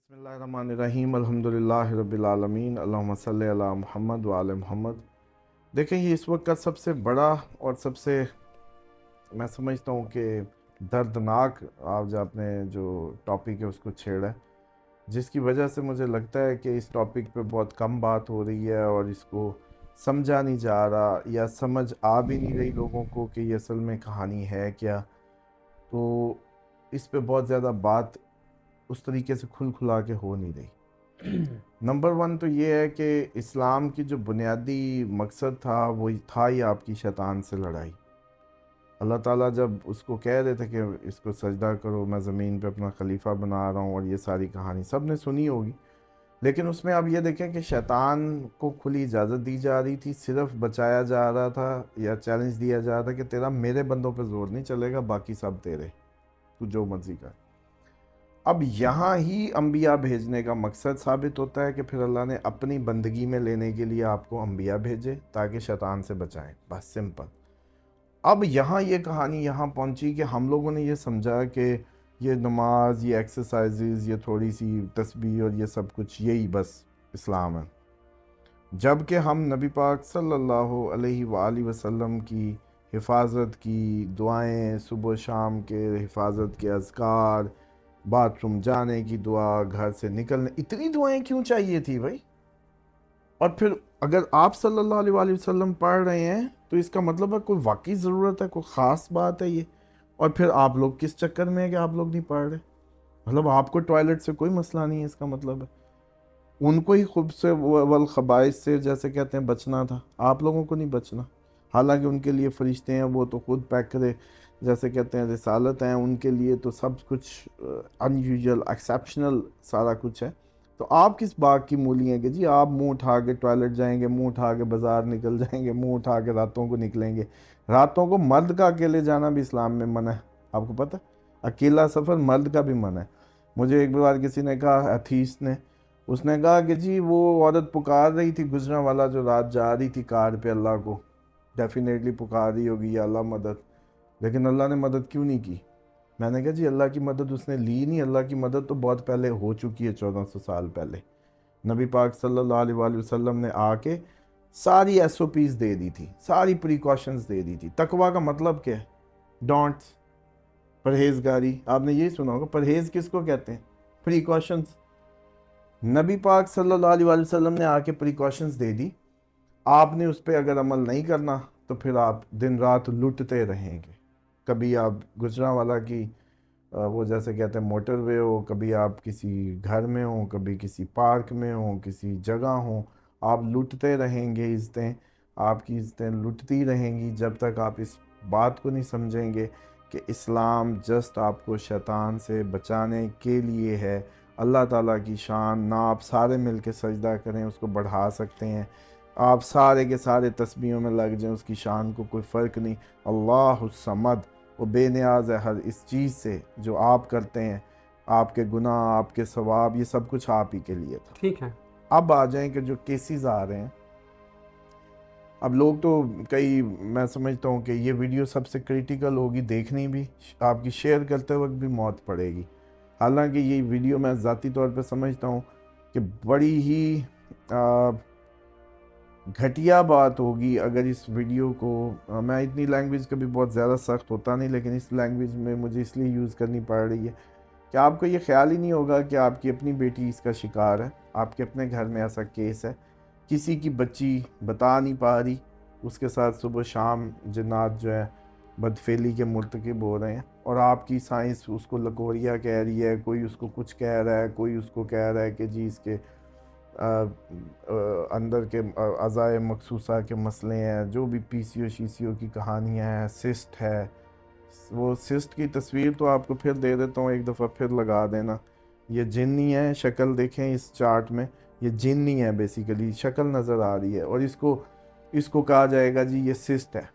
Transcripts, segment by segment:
بسم اللہ الرحمن الرحیم الحمدللہ رب العالمین اللہم صلی علی محمد وعلی محمد۔ دیکھیں، یہ اس وقت کا سب سے بڑا اور سب سے میں سمجھتا ہوں کہ دردناک آپ آپ نے جو ٹاپک ہے اس کو چھیڑا ہے، جس کی وجہ سے مجھے لگتا ہے کہ اس ٹاپک پہ بہت کم بات ہو رہی ہے اور اس کو سمجھا نہیں جا رہا یا سمجھ آ بھی نہیں رہی لوگوں کو کہ یہ اصل میں کہانی ہے کیا۔ تو اس پہ بہت زیادہ بات اس طریقے سے کھل کھلا کے ہو نہیں رہی۔ نمبر ون تو یہ ہے کہ اسلام کی جو بنیادی مقصد تھا وہ تھا ہی آپ کی شیطان سے لڑائی۔ اللہ تعالیٰ جب اس کو کہہ رہے تھے کہ اس کو سجدہ کرو، میں زمین پہ اپنا خلیفہ بنا رہا ہوں، اور یہ ساری کہانی سب نے سنی ہوگی، لیکن اس میں آپ یہ دیکھیں کہ شیطان کو کھلی اجازت دی جا رہی تھی، صرف بچایا جا رہا تھا یا چیلنج دیا جا رہا تھا کہ تیرا میرے بندوں پہ زور نہیں چلے گا، باقی سب تیرے، تو جو مرضی کر۔ اب یہاں ہی انبیاء بھیجنے کا مقصد ثابت ہوتا ہے کہ پھر اللہ نے اپنی بندگی میں لینے کے لیے آپ کو انبیاء بھیجے تاکہ شیطان سے بچائیں، بس سمپل۔ اب یہاں یہ کہانی یہاں پہنچی کہ ہم لوگوں نے یہ سمجھا کہ یہ نماز، یہ ایکسرسائزز، یہ تھوڑی سی تسبیح اور یہ سب کچھ یہی بس اسلام ہے، جبکہ ہم نبی پاک صلی اللہ علیہ وآلہ وسلم کی حفاظت کی دعائیں، صبح و شام کے حفاظت کے اذکار، باتھ روم جانے کی دعا، گھر سے نکلنے، اتنی دعائیں کیوں چاہیے تھی بھائی؟ اور پھر اگر آپ صلی اللہ علیہ وآلہ وسلم پڑھ رہے ہیں تو اس کا مطلب ہے کوئی واقعی ضرورت ہے، کوئی خاص بات ہے یہ، اور پھر آپ لوگ کس چکر میں ہے کہ آپ لوگ نہیں پڑھ رہے؟ مطلب آپ کو ٹوائلٹ سے کوئی مسئلہ نہیں ہے، اس کا مطلب ہے ان کو ہی خب سے والخبائث سے جیسے کہتے ہیں بچنا تھا، آپ لوگوں کو نہیں بچنا، حالانکہ ان کے لیے فرشتے ہیں، وہ تو خود پیک کرے جیسے کہتے ہیں رسالت ہیں، ان کے لیے تو سب کچھ ان یوزول ایکسیپشنل سارا کچھ ہے۔ تو آپ کس باغ کی مولی ہیں کہ جی آپ منہ اٹھا کے ٹوائلٹ جائیں گے، منہ اٹھا کے بازار نکل جائیں گے، منہ اٹھا کے راتوں کو نکلیں گے؟ راتوں کو مرد کا اکیلے جانا بھی اسلام میں منع ہے، آپ کو پتہ ہے؟ اکیلا سفر مرد کا بھی منع ہے۔ مجھے ایک بار کسی نے کہا، ایتھیسٹ نے، اس نے کہا کہ جی وہ عورت پکار رہی تھی گجرا والا جو رات جا رہی تھی کار پہ اللہ کو، ڈیفینیٹلی پکار رہی ہوگی یا اللہ مدد، لیکن اللہ نے مدد کیوں نہیں کی؟ میں نے کہا جی اللہ کی مدد اس نے لی نہیں، اللہ کی مدد تو بہت پہلے ہو چکی ہے، 1400 سال پہلے نبی پاک صلی اللہ علیہ وآلہ وسلم نے آ کے ساری ایس او پیز دے دی تھی، ساری پریکاشنز دے دی تھی۔ تقویٰ کا مطلب کیا ہے؟ ڈونٹس، پرہیزگاری، آپ نے یہی سنا ہوگا، پرہیز کس کو کہتے ہیں؟ پریکاشنز۔ نبی پاک صلی اللہ علیہ وآلہ وسلم نے آ کے پریکاشنز دے دی، آپ نے اس پہ اگر عمل نہیں کرنا تو پھر آپ دن رات لٹتے رہیں گے۔ کبھی آپ گجرانوالہ کی وہ جیسے کہتے ہیں موٹر وے ہو، کبھی آپ کسی گھر میں ہوں، کبھی کسی پارک میں ہوں، کسی جگہ ہوں، آپ لٹتے رہیں گے، عزتیں آپ کی عزتیں لٹتی رہیں گی جب تک آپ اس بات کو نہیں سمجھیں گے کہ اسلام جسٹ آپ کو شیطان سے بچانے کے لیے ہے۔ اللہ تعالیٰ کی شان نہ آپ سارے مل کے سجدہ کریں اس کو بڑھا سکتے ہیں، آپ سارے کے سارے تسبیحوں میں لگ جائیں، اس کی شان کو کوئی فرق نہیں۔ اللہ الصمد، وہ بے نیاز ہے ہر اس چیز سے جو آپ کرتے ہیں، آپ کے گناہ، آپ کے ثواب، یہ سب کچھ آپ ہی کے لیے تھا۔ ٹھیک ہے، اب آ جائیں کہ جو کیسز آ رہے ہیں، اب لوگ تو کئی، میں سمجھتا ہوں کہ یہ ویڈیو سب سے کریٹیکل ہوگی دیکھنی بھی، آپ کی شیئر کرتے وقت بھی موت پڑے گی، حالانکہ یہ ویڈیو میں ذاتی طور پہ سمجھتا ہوں کہ بڑی ہی گھٹیا بات ہوگی اگر اس ویڈیو کو، میں اتنی لینگویج کبھی بہت زیادہ سخت ہوتا نہیں، لیکن اس لینگویج میں مجھے اس لیے یوز کرنی پڑ رہی ہے کہ آپ کو یہ خیال ہی نہیں ہوگا کہ آپ کی اپنی بیٹی اس کا شکار ہے، آپ کے اپنے گھر میں ایسا کیس ہے، کسی کی بچی بتا نہیں پا رہی، اس کے ساتھ صبح شام جنات جو ہے بدفعلی کے مرتکب ہو رہے ہیں، اور آپ کی سائنس اس کو لکوریا کہہ رہی ہے، کوئی اس کو کچھ کہہ رہا ہے، کوئی اس کو کہہ رہا ہے کہ جی اس کے اندر کے اعضائے مخصوصہ کے مسئلے ہیں، جو بھی پی سی او شی سی او کی کہانیاں ہیں، سسٹ ہے، وہ سسٹ کی تصویر تو آپ کو پھر دے دیتا ہوں، ایک دفعہ پھر لگا دینا، یہ جنی ہے، شکل دیکھیں اس چارٹ میں، یہ جنی ہے، بیسیکلی شکل نظر آ رہی ہے، اور اس کو کہا جائے گا جی یہ سسٹ ہے،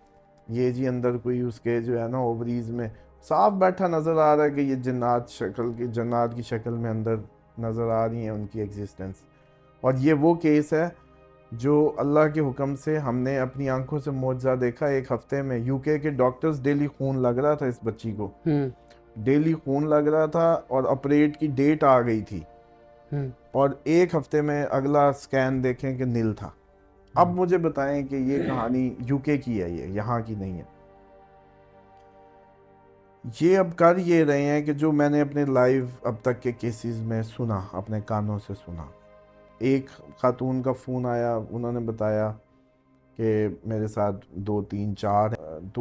یہ جی اندر کوئی اس کے جو ہے نا اووریز میں صاف بیٹھا نظر آ رہا ہے کہ یہ جنات کی شکل میں اندر نظر آ رہی ہیں ان کی ایگزسٹنس۔ اور یہ وہ کیس ہے جو اللہ کے حکم سے ہم نے اپنی آنکھوں سے معجزہ دیکھا، ایک ہفتے میں یو کے ڈاکٹرز ڈیلی خون لگ رہا تھا اس بچی کو، ڈیلی خون لگ رہا تھا، اور آپریٹ کی ڈیٹ آ گئی تھی، اور ایک ہفتے میں اگلا سکین دیکھیں کہ نیل تھا. اب مجھے بتائیں کہ یہ کہانی یو کے کی ہے، یہ یہاں کی نہیں ہے. یہ اب کر یہ رہے ہیں کہ جو میں نے اپنے لائیو اب تک کے کیسز میں سنا، اپنے کانوں سے سنا. ایک خاتون کا فون آیا، انہوں نے بتایا کہ میرے ساتھ دو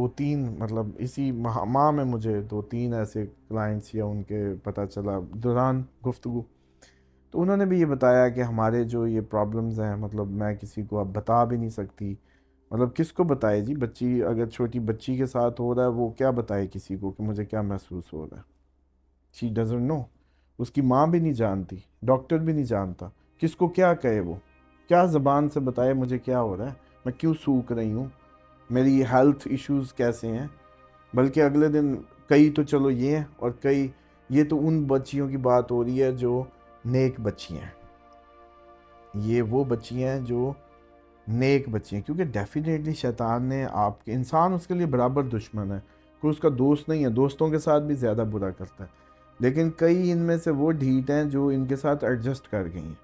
تین مطلب اسی ماہ میں مجھے 2-3 ایسے کلائنٹس یا ان کے پتہ چلا دوران گفتگو. تو انہوں نے بھی یہ بتایا کہ ہمارے جو یہ پرابلمز ہیں، مطلب میں کسی کو اب بتا بھی نہیں سکتی. مطلب کس کو بتائے جی؟ بچی اگر چھوٹی بچی کے ساتھ ہو رہا ہے، وہ کیا بتائے کسی کو کہ مجھے کیا محسوس ہو رہا ہے؟ She doesn't know. اس کی ماں بھی نہیں جانتی، ڈاکٹر بھی نہیں جانتا. کس کو کیا کہے؟ وہ کیا زبان سے بتائے مجھے کیا ہو رہا ہے، میں کیوں سوکھ رہی ہوں، میری ہیلتھ ایشوز کیسے ہیں؟ بلکہ اگلے دن کئی تو چلو یہ ہیں، اور کئی یہ تو ان بچیوں کی بات ہو رہی ہے جو نیک بچی ہیں. یہ وہ بچی ہیں جو نیک بچی ہیں، کیونکہ ڈیفینیٹلی شیطان نے آپ کے، انسان اس کے لیے برابر دشمن ہے، کوئی اس کا دوست نہیں ہے. دوستوں کے ساتھ بھی زیادہ برا کرتا ہے، لیکن کئی ان میں سے وہ ڈھیٹ ہیں جو ان کے ساتھ ایڈجسٹ کر گئی ہیں.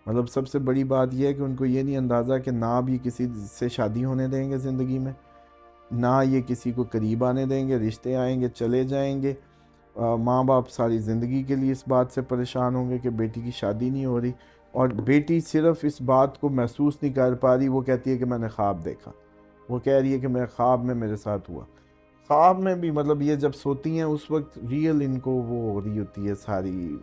مطلب سب سے بڑی بات یہ ہے کہ ان کو یہ نہیں اندازہ کہ نہ بھی کسی سے شادی ہونے دیں گے زندگی میں، نہ یہ کسی کو قریب آنے دیں گے. رشتے آئیں گے چلے جائیں گے، ماں باپ ساری زندگی کے لیے اس بات سے پریشان ہوں گے کہ بیٹی کی شادی نہیں ہو رہی. اور بیٹی صرف اس بات کو محسوس نہیں کر پا رہی، وہ کہتی ہے کہ میں نے خواب دیکھا. وہ کہہ رہی ہے کہ میرے خواب میں میرے ساتھ ہوا. خواب میں بھی مطلب یہ جب سوتی ہیں اس وقت ریئل ان کو وہ ہو رہی ہوتی ہے ساری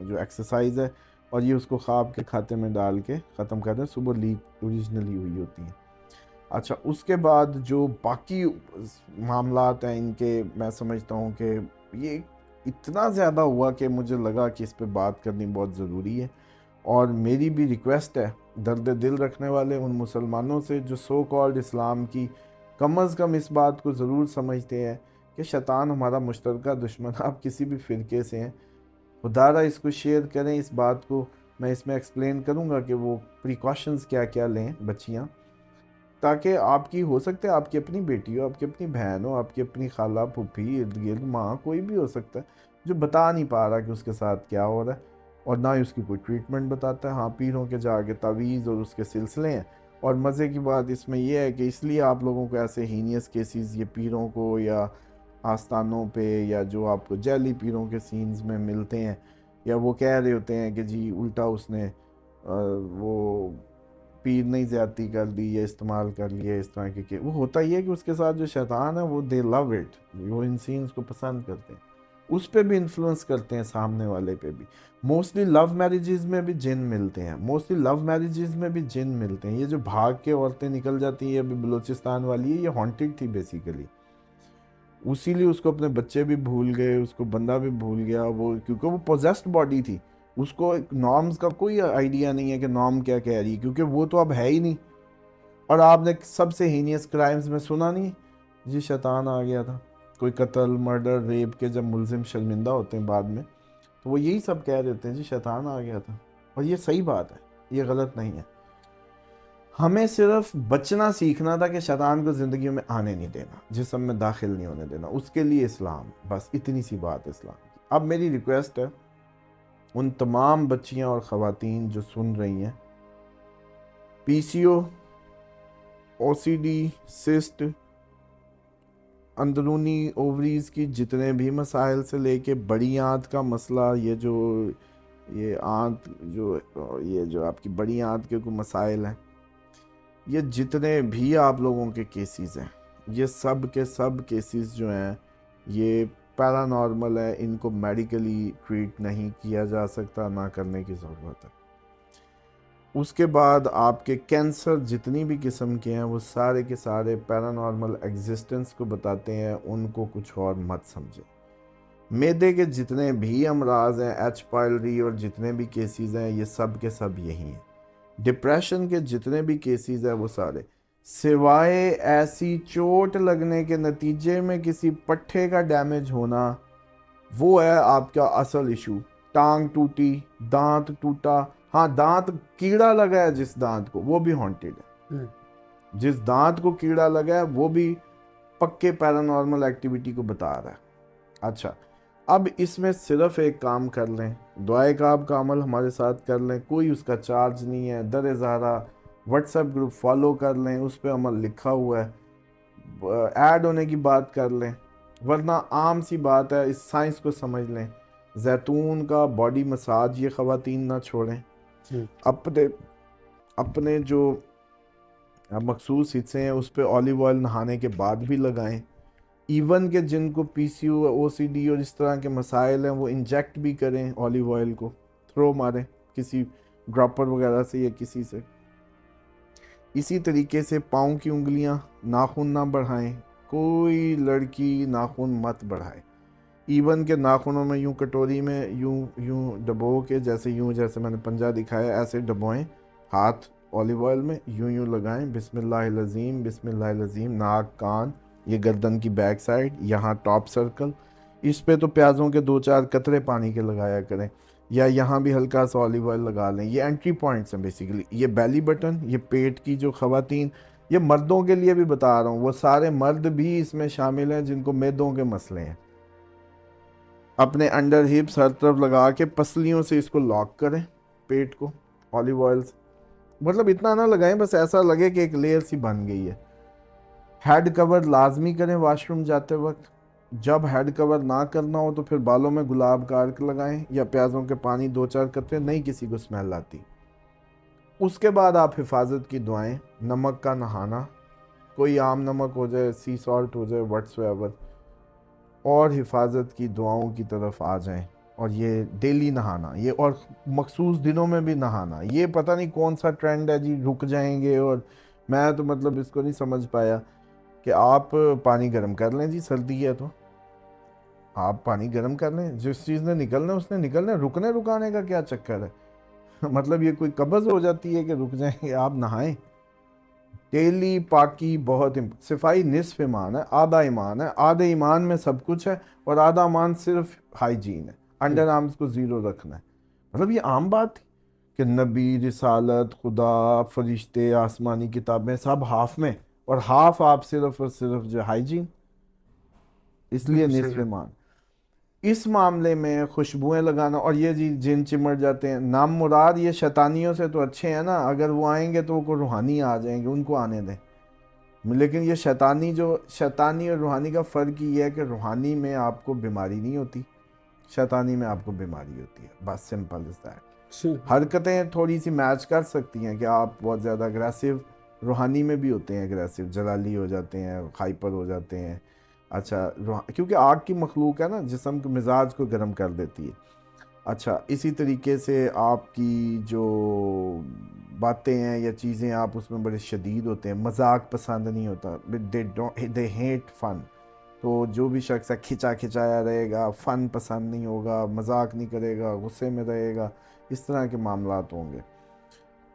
جو ایکسرسائز ہے، اور یہ اس کو خواب کے کھاتے میں ڈال کے ختم کر دیں. صبح لیک اوریجنلی ہوئی ہوتی ہیں. اچھا، اس کے بعد جو باقی معاملات ہیں ان کے، میں سمجھتا ہوں کہ یہ اتنا زیادہ ہوا کہ مجھے لگا کہ اس پہ بات کرنی بہت ضروری ہے. اور میری بھی ریکویسٹ ہے درد دل رکھنے والے ان مسلمانوں سے جو سو کالڈ اسلام کی کم از کم اس بات کو ضرور سمجھتے ہیں کہ شیطان ہمارا مشترکہ دشمن. آپ کسی بھی فرقے سے ہیں، خدا را اس کو شیئر کریں. اس بات کو میں اس میں ایکسپلین کروں گا کہ وہ پریکاشنز کیا کیا لیں بچیاں، تاکہ آپ کی ہو سکتا ہے آپ کی اپنی بیٹی ہو، آپ کی اپنی بہن ہو، آپ کی اپنی خالہ پھوپھی ارد گرد ماں، کوئی بھی ہو سکتا ہے جو بتا نہیں پا رہا کہ اس کے ساتھ کیا ہو رہا ہے، اور نہ ہی اس کی کوئی ٹریٹمنٹ بتاتا ہے. ہاں، پیروں کے جا کے تعویذ اور اس کے سلسلے ہیں. اور مزے کی بات اس میں یہ ہے کہ اس لیے آپ لوگوں کو ایسے ہینیس کیسز یہ پیروں کو یا آستانوں پہ یا جو آپ کو جعلی پیروں کے سینز میں ملتے ہیں، یا وہ کہہ رہے ہوتے ہیں کہ جی الٹا اس نے وہ پیر نہیں زیادتی کر دی یا استعمال کر لیا اس طرح کے. وہ ہوتا ہی ہے کہ اس کے ساتھ جو شیطان ہے وہ دے لو اٹ، وہ ان سینز کو پسند کرتے ہیں، اس پہ بھی انفلوئنس کرتے ہیں، سامنے والے پہ بھی. موسٹلی لو میریجز میں بھی جن ملتے ہیں، یہ جو بھاگ کے عورتیں نکل جاتی ہیں. ابھی بلوچستان والی ہے، یہ ہانٹڈ تھی بیسیکلی، اسی لیے اس کو اپنے بچے بھی بھول گئے، اس کو بندہ بھی بھول گیا، وہ کیونکہ وہ پوزیسڈ باڈی تھی. اس کو نارمز کا کوئی آئیڈیا نہیں ہے کہ نارم کیا کہہ رہی ہے، کیونکہ وہ تو اب ہے ہی نہیں. اور آپ نے سب سے ہینیس کرائمز میں سنا نہیں جی شیطان آ گیا تھا؟ کوئی قتل، مرڈر، ریپ کے جب ملزم شرمندہ ہوتے ہیں بعد میں، تو وہ یہی سب کہہ رہے ہوتے ہیں جی شیطان آ گیا تھا. اور یہ صحیح بات ہے، یہ غلط نہیں ہے. ہمیں صرف بچنا سیکھنا تھا کہ شیطان کو زندگی میں آنے نہیں دینا، جسم میں داخل نہیں ہونے دینا. اس کے لیے اسلام، بس اتنی سی بات اسلام کی. اب میری ریکویسٹ ہے ان تمام بچیاں اور خواتین جو سن رہی ہیں، پی سی او سی ڈی، سسٹ، اندرونی اووریز کی جتنے بھی مسائل سے لے کے بڑی آنت کا مسئلہ، یہ جو آپ کی بڑی آنت کے کوئی مسائل ہیں، یہ جتنے بھی آپ لوگوں کے کیسز ہیں، یہ سب کے سب کیسز جو ہیں یہ پیرا نارمل ہے. ان کو میڈیکلی ٹریٹ نہیں کیا جا سکتا، نہ کرنے کی ضرورت ہے. اس کے بعد آپ کے کینسر جتنی بھی قسم کے ہیں وہ سارے کے سارے پیرانارمل ایگزسٹنس کو بتاتے ہیں، ان کو کچھ اور مت سمجھیں. معدے کے جتنے بھی امراض ہیں، ایچ پائلری اور جتنے بھی کیسز ہیں، یہ سب کے سب یہی ہیں. ڈپریشن کے جتنے بھی کیسز ہیں وہ سارے سوائے ایسی چوٹ لگنے کے نتیجے میں کسی پٹھے کا ڈیمیج ہونا، وہ ہے آپ کا اصل ایشو. ٹانگ ٹوٹی، دانت ٹوٹا، ہاں دانت کیڑا لگا ہے جس دانت کو، وہ بھی ہانٹڈ ہے. جس دانت کو کیڑا لگا ہے وہ بھی پکے پیرانارمل ایکٹیویٹی کو بتا رہا ہے. اچھا، اب اس میں صرف ایک کام کر لیں، دعائے کعب کا عمل ہمارے ساتھ کر لیں، کوئی اس کا چارج نہیں ہے، در ازارہ واٹس ایپ گروپ فالو کر لیں، اس پہ عمل لکھا ہوا ہے، ایڈ ہونے کی بات کر لیں، ورنہ عام سی بات ہے، اس سائنس کو سمجھ لیں، زیتون کا باڈی مساج یہ خواتین نہ چھوڑیں، اپنے جو مخصوص حصے ہیں اس پہ اولیو آئل نہانے کے بعد بھی لگائیں، ایون کہ جن کو پی سی او سی ڈی اور اس طرح کے مسائل ہیں وہ انجیکٹ بھی کریں، اولیو آئل کو تھرو ماریں کسی ڈراپر وغیرہ سے یا کسی سے۔ اسی طریقے سے پاؤں کی انگلیاں، ناخن نہ بڑھائیں، کوئی لڑکی ناخن مت بڑھائے، ایون کہ ناخنوں میں یوں کٹوری میں یوں ڈبو کے جیسے میں نے پنجہ دکھایا ایسے ڈبوئیں، ہاتھ اولیو آئل میں یوں لگائیں، بسم اللہ العظیم بسم اللہ العظیم، ناک، کان، یہ گردن کی بیک سائڈ، یہاں ٹاپ سرکل، اس پہ تو پیازوں کے 2-4 قطرے پانی کے لگایا کریں، یا یہاں بھی ہلکا سا اولیو آئل لگا لیں۔ یہ انٹری پوائنٹس ہیں بیسیکلی، یہ بیلی بٹن، یہ پیٹ کی جو خواتین، یہ مردوں کے لیے بھی بتا رہا ہوں، وہ سارے مرد بھی اس میں شامل ہیں جن کو میدوں کے مسئلے ہیں، اپنے انڈر ہپس ہر طرف لگا کے پسلیوں سے اس کو لاک کریں، پیٹ کو اولیو آئل سے، مطلب اتنا نہ لگائیں بس ایسا لگے کہ ایک لیئر سی بن گئی ہے۔ ہیڈ کور لازمی کریں واش روم جاتے وقت، جب ہیڈ کور نہ کرنا ہو تو پھر بالوں میں گلاب کا عرق لگائیں یا پیازوں کے پانی 2-4 قطرے، نہیں کسی کو سمیل آتی۔ اس کے بعد آپ حفاظت کی دعائیں، نمک کا نہانا، کوئی عام نمک ہو جائے، سی سالٹ ہو جائے، وٹس ایور، اور حفاظت کی دعاؤں کی طرف آ جائیں، اور یہ ڈیلی نہانا، یہ اور مخصوص دنوں میں بھی نہانا، یہ پتہ نہیں کون سا ٹرینڈ ہے جی، رک جائیں گے، اور میں تو مطلب اس کو نہیں سمجھ پایا کہ آپ پانی گرم کر لیں جی، سردی ہے تو آپ پانی گرم کر لیں، جس چیز نے نکلنا اس نے نکلنا، رکانے کا کیا چکر ہے؟ مطلب یہ کوئی قبض ہو جاتی ہے کہ رک جائیں گے؟ آپ نہائیں، ڈیلی پاکی بہت صفائی نصف ایمان ہے، آدھا ایمان ہے، آدھے ایمان میں سب کچھ ہے اور آدھا ایمان صرف ہائیجین ہے، انڈر آرمز کو 0 رکھنا ہے۔ مطلب یہ عام بات تھی کہ نبی، رسالت، خدا، فرشتے، آسمانی کتابیں سب ہاف میں، اور ہاف آپ صرف اور صرف جو ہائیجین، اس لیے نصف ایمان۔ اس معاملے میں خوشبوئیں لگانا، اور یہ جی جن چمٹ جاتے ہیں، نام مراد یہ شیطانیوں سے تو اچھے ہیں نا، اگر وہ آئیں گے تو وہ روحانی آ جائیں گے، ان کو آنے دیں، لیکن یہ شیطانی اور روحانی کا فرق یہ ہے کہ روحانی میں آپ کو بیماری نہیں ہوتی، شیطانی میں آپ کو بیماری ہوتی ہے، بس سمپل از دیٹ۔ حرکتیں تھوڑی سی میچ کر سکتی ہیں کہ آپ بہت زیادہ اگریسو، روحانی میں بھی ہوتے ہیں اگریسو، جلالی ہو جاتے ہیں، ہائپر ہو جاتے ہیں، اچھا کیونکہ آگ کی مخلوق ہے نا، جسم کے مزاج کو گرم کر دیتی ہے۔ اچھا اسی طریقے سے آپ کی جو باتیں ہیں یا چیزیں، آپ اس میں بڑے شدید ہوتے ہیں، مذاق پسند نہیں ہوتا، they hate fun، تو جو بھی شخص ہے کھچایا رہے گا، فن پسند نہیں ہوگا، مذاق نہیں کرے گا، غصے میں رہے گا، اس طرح کے معاملات ہوں گے۔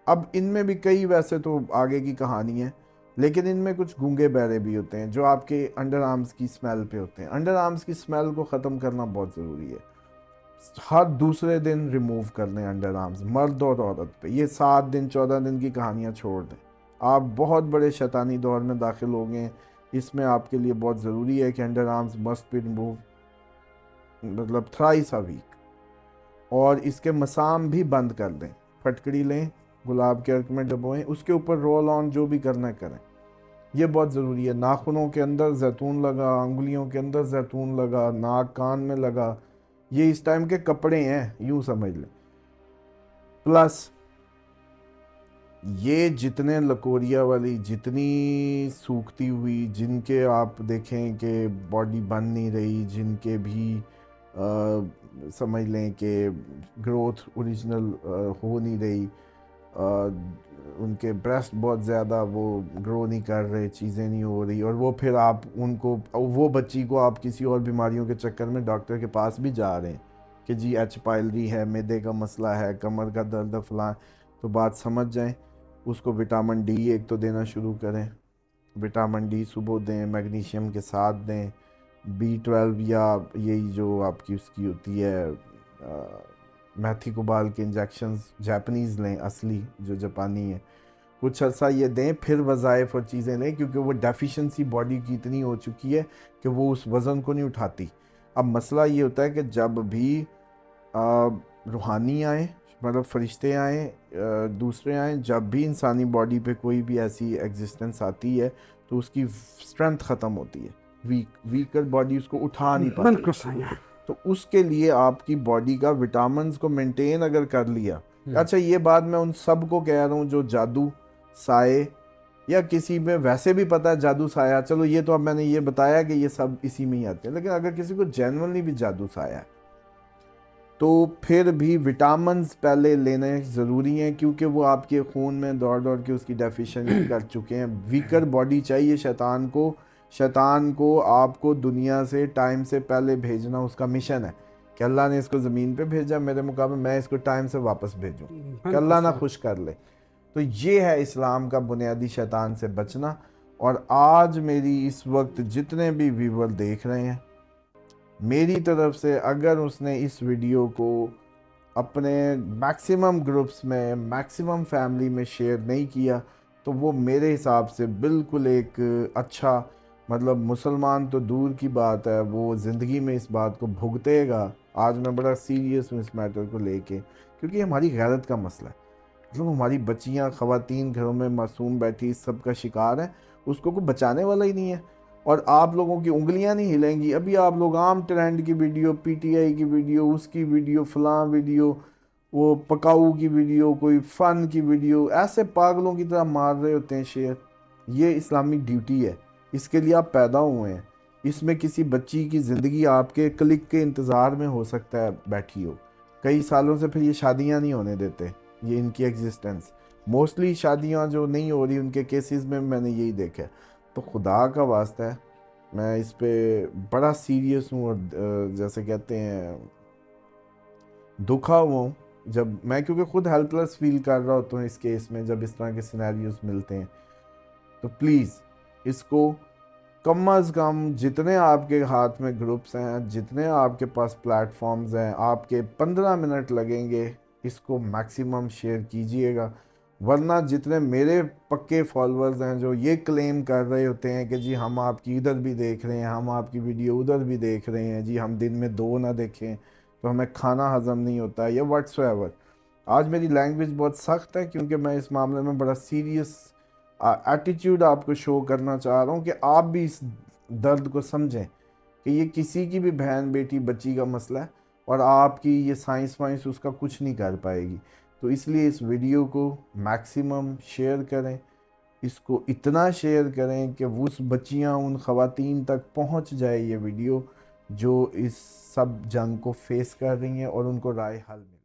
اب ان میں بھی کئی ویسے تو آگے کی کہانی ہے، لیکن ان میں کچھ گونگے بہرے بھی ہوتے ہیں جو آپ کے انڈر آرمز کی سمیل پہ ہوتے ہیں۔ انڈر آرمز کی سمیل کو ختم کرنا بہت ضروری ہے، ہر دوسرے دن ریموو کر لیں انڈر آرمز، مرد اور عورت پہ، یہ 7 دن 14 دن کی کہانیاں چھوڑ دیں، آپ بہت بڑے شیطانی دور میں داخل ہو گئے ہیں، اس میں آپ کے لیے بہت ضروری ہے کہ under arms must be remove, مطلب thrice a week، اور اس کے مسام بھی بند کر دیں، پھٹکڑی لیں، گلاب کے عرق میں ڈبوئیں، اس کے اوپر رول آن جو بھی کرنا کریں، یہ بہت ضروری ہے۔ ناخنوں کے اندر زیتون لگا، انگلیوں کے اندر زیتون لگا، ناک کان میں لگا، یہ اس ٹائم کے کپڑے ہیں، یوں سمجھ لیں۔ پلس یہ جتنے لکوریا والی، جتنی سوکھتی ہوئی، جن کے آپ دیکھیں کہ باڈی بن نہیں رہی، جن کے بھی سمجھ لیں کہ گروتھ اوریجنل ہو نہیں رہی، ان کے بریسٹ بہت زیادہ وہ گرو نہیں کر رہے، چیزیں نہیں ہو رہی، اور وہ پھر آپ ان کو، وہ بچی کو آپ کسی اور بیماریوں کے چکر میں ڈاکٹر کے پاس بھی جا رہے ہیں کہ جی ایچ پائلری ہے، معدے کا مسئلہ ہے، کمر کا درد ہے، فلاں، تو بات سمجھ جائیں، اس کو وٹامن ڈی ایک تو دینا شروع کریں، وٹامن ڈی صبح دیں، میگنیشیم کے ساتھ دیں، B12 یا یہی جو آپ کی اس کی ہوتی ہے میتھی کو بال کے انجیکشنز جاپنیز لیں، اصلی جو جاپانی ہے، کچھ عرصہ یہ دیں، پھر وظائف اور چیزیں لیں، کیونکہ وہ ڈیفیشنسی باڈی کی اتنی ہو چکی ہے کہ وہ اس وزن کو نہیں اٹھاتی۔ اب مسئلہ یہ ہوتا ہے کہ جب بھی روحانی آئیں، مطلب فرشتے آئیں، دوسرے آئیں، جب بھی انسانی باڈی پہ کوئی بھی ایسی ایگزسٹنس آتی ہے تو اس کی اسٹرینتھ ختم ہوتی ہے، ویکر باڈی اس کو اٹھا نہیں پاتی. بالکل صحیح ہے. تو اس کے لیے آپ کی باڈی کا وٹامنز کو مینٹین اگر کر لیا. اچھا یہ بات میں ان سب کو کہہ رہا ہوں جو جادو، سائے، یا کسی میں ویسے بھی پتہ ہے جادو سایہ، چلو یہ تو اب میں نے یہ بتایا کہ یہ سب اسی میں ہی آتے ہیں، لیکن اگر کسی کو جینورلی بھی جادو سایہ ہے تو پھر بھی وٹامنز پہلے لینے ضروری ہیں، کیونکہ وہ آپ کے خون میں دوڑ دوڑ کے اس کی ڈیفیشنسی کر چکے ہیں. ویکر باڈی چاہیے شیطان کو آپ کو دنیا سے ٹائم سے پہلے بھیجنا اس کا مشن ہے کہ اللہ نے اس کو زمین پہ بھیجا، میرے مقابلے میں اس کو ٹائم سے واپس بھیجوں کہ اللہ نہ خوش کر لے. تو یہ ہے اسلام کا بنیادی شیطان سے بچنا. اور آج میری اس وقت جتنے بھی ویور دیکھ رہے ہیں، میری طرف سے اگر اس نے اس ویڈیو کو اپنے میکسیمم گروپس میں، میکسیمم فیملی میں شیئر نہیں کیا تو وہ میرے حساب سے بالکل ایک اچھا، مطلب مسلمان تو دور کی بات ہے، وہ زندگی میں اس بات کو بھگتے گا. آج میں بڑا سیریس ہوں اس میٹر کو لے کے، کیونکہ یہ ہماری غیرت کا مسئلہ ہے. مطلب ہماری بچیاں، خواتین گھروں میں معصوم بیٹھی سب کا شکار ہیں، اس کو کوئی بچانے والا ہی نہیں ہے. اور آپ لوگوں کی انگلیاں نہیں ہلیں گی. ابھی آپ لوگ عام ٹرینڈ کی ویڈیو، پی ٹی آئی کی ویڈیو، اس کی ویڈیو، فلاں ویڈیو، وہ پکاؤ کی ویڈیو، کوئی فن کی ویڈیو، ایسے پاگلوں کی طرح مار رہے ہوتے ہیں شیئر. یہ اسلامک ڈیوٹی ہے، اس کے لیے آپ پیدا ہوئے ہیں. اس میں کسی بچی کی زندگی آپ کے کلک کے انتظار میں ہو سکتا ہے بیٹھی ہو، کئی سالوں سے پھر یہ شادیاں نہیں ہونے دیتے، یہ ان کی ایگزسٹنس. موسٹلی شادیاں جو نہیں ہو رہی ان کے کیسز میں نے یہی دیکھا ہے. تو خدا کا واسطہ ہے، میں اس پہ بڑا سیریس ہوں، اور جیسے کہتے ہیں دکھا ہوا ہوں جب میں، کیونکہ خود ہیلپ لیس فیل کر رہا ہوتا ہوں اس کیس میں جب اس طرح کے سینیریوز ملتے ہیں. تو پلیز اس کو کم از کم جتنے آپ کے ہاتھ میں گروپس ہیں، جتنے آپ کے پاس پلیٹ فارمز ہیں، آپ کے 15 منٹ لگیں گے اس کو میکسیمم شیئر کیجئے گا. ورنہ جتنے میرے پکے فالورز ہیں جو یہ کلیم کر رہے ہوتے ہیں کہ جی ہم آپ کی ادھر بھی دیکھ رہے ہیں، ہم آپ کی ویڈیو ادھر بھی دیکھ رہے ہیں، جی ہم دن میں 2 نہ دیکھیں تو ہمیں کھانا ہضم نہیں ہوتا، یا واٹس ایور. آج میری لینگویج بہت سخت ہے کیونکہ میں اس معاملے میں بڑا سیریس ایٹیٹیوڈ آپ کو شو کرنا چاہ رہا ہوں کہ آپ بھی اس درد کو سمجھیں کہ یہ کسی کی بھی بہن، بیٹی، بچی کا مسئلہ ہے، اور آپ کی یہ سائنس وائنس اس کا کچھ نہیں کر پائے گی. تو اس لیے اس ویڈیو کو میکسیمم شیئر کریں، اس کو اتنا شیئر کریں کہ وہ اس بچیاں، ان خواتین تک پہنچ جائے یہ ویڈیو جو اس سب جنگ کو فیس کر رہی ہیں اور ان کو رائے حل ملے.